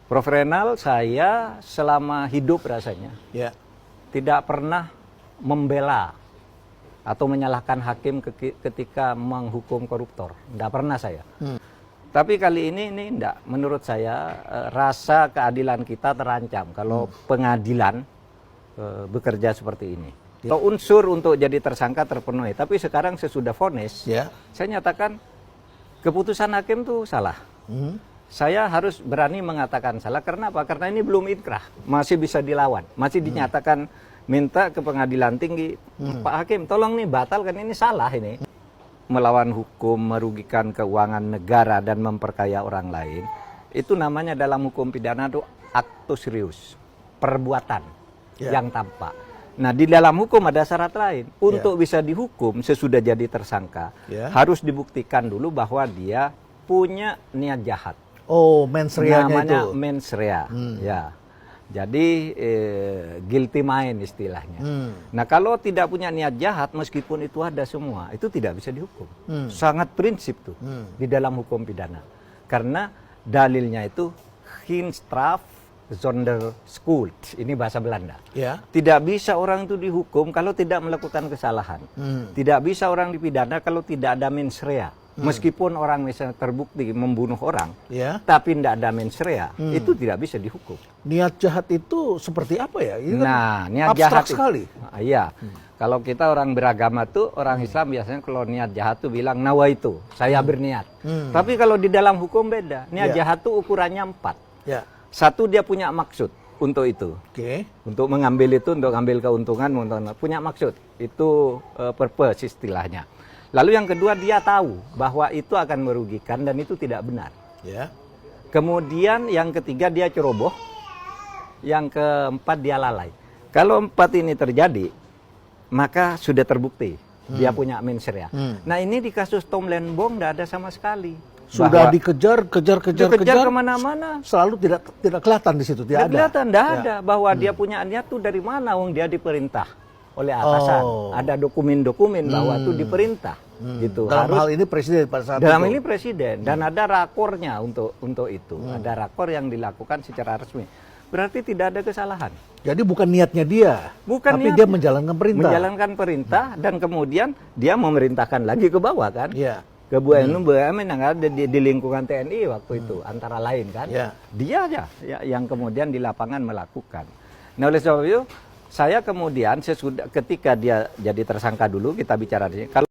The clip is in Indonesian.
Prof. Renal, saya selama hidup rasanya tidak pernah membela atau menyalahkan hakim ketika menghukum koruptor. Tidak pernah saya. Tapi kali ini enggak. Menurut saya rasa keadilan kita terancam kalau pengadilan bekerja seperti ini. Kalau unsur untuk jadi tersangka terpenuhi, tapi sekarang sesudah vonis, saya nyatakan keputusan hakim itu salah. Saya harus berani mengatakan salah. Karena apa? Karena ini belum inkrah, masih bisa dilawan, masih dinyatakan minta ke pengadilan tinggi, Pak Hakim, tolong nih batalkan, ini salah ini. Melawan hukum, merugikan keuangan negara dan memperkaya orang lain, itu namanya dalam hukum pidana itu actus reus, perbuatan yang tampak. Nah, di dalam hukum ada syarat lain. Untuk bisa dihukum sesudah jadi tersangka, harus dibuktikan dulu bahwa dia punya niat jahat. Oh, mens rea-nya namanya itu. Mens rea. Ya. Jadi guilty mind istilahnya. Nah, kalau tidak punya niat jahat, meskipun itu ada semua, itu tidak bisa dihukum. Sangat prinsip tuh di dalam hukum pidana. Karena dalilnya itu Heenstraf zonder schuld, ini bahasa Belanda. Tidak bisa orang itu dihukum kalau tidak melakukan kesalahan. Tidak bisa orang dipidana kalau tidak ada mens rea. Meskipun orang misalnya terbukti membunuh orang, tapi tidak ada mens rea, itu tidak bisa dihukum. Niat jahat itu seperti apa ya? Ini nah, kan niat abstrak jahat sekali. Iya. Kalau kita orang beragama tuh, orang Islam biasanya kalau niat jahat tuh bilang nawa itu, saya berniat. Tapi kalau di dalam hukum beda. Niat jahat tuh ukurannya 4. Satu, dia punya maksud untuk itu. Untuk mengambil itu, untuk ambil keuntungan, punya maksud. Itu purpose istilahnya. Lalu yang kedua, dia tahu bahwa itu akan merugikan dan itu tidak benar. Kemudian yang ketiga, dia ceroboh. Yang keempat, dia lalai. Kalau 4 ini terjadi, maka sudah terbukti dia punya mens rea. Nah, ini di kasus Tom Lenbong tidak ada sama sekali. Sudah dikejar kemana-mana. Selalu tidak kelihatan di situ, tidak ada bahwa dia punya niat tuh dari mana, wong dia diperintah oleh atasan. Ada dokumen-dokumen bahwa itu diperintah. Gitu. Dalam hal ini presiden pada saat dalam itu. ini presiden dan ada rakornya untuk itu. Ada rakor yang dilakukan secara resmi. Berarti tidak ada kesalahan. Jadi bukan niatnya dia, tapi dia menjalankan perintah. Menjalankan perintah dan kemudian dia memerintahkan lagi ke bawah kan. Ke BUMN yang ada di lingkungan TNI waktu itu antara lain kan. Dia aja yang kemudian di lapangan melakukan. Nah, oleh sebab itu saya kemudian ketika dia jadi tersangka dulu, kita bicara di sini. Kalau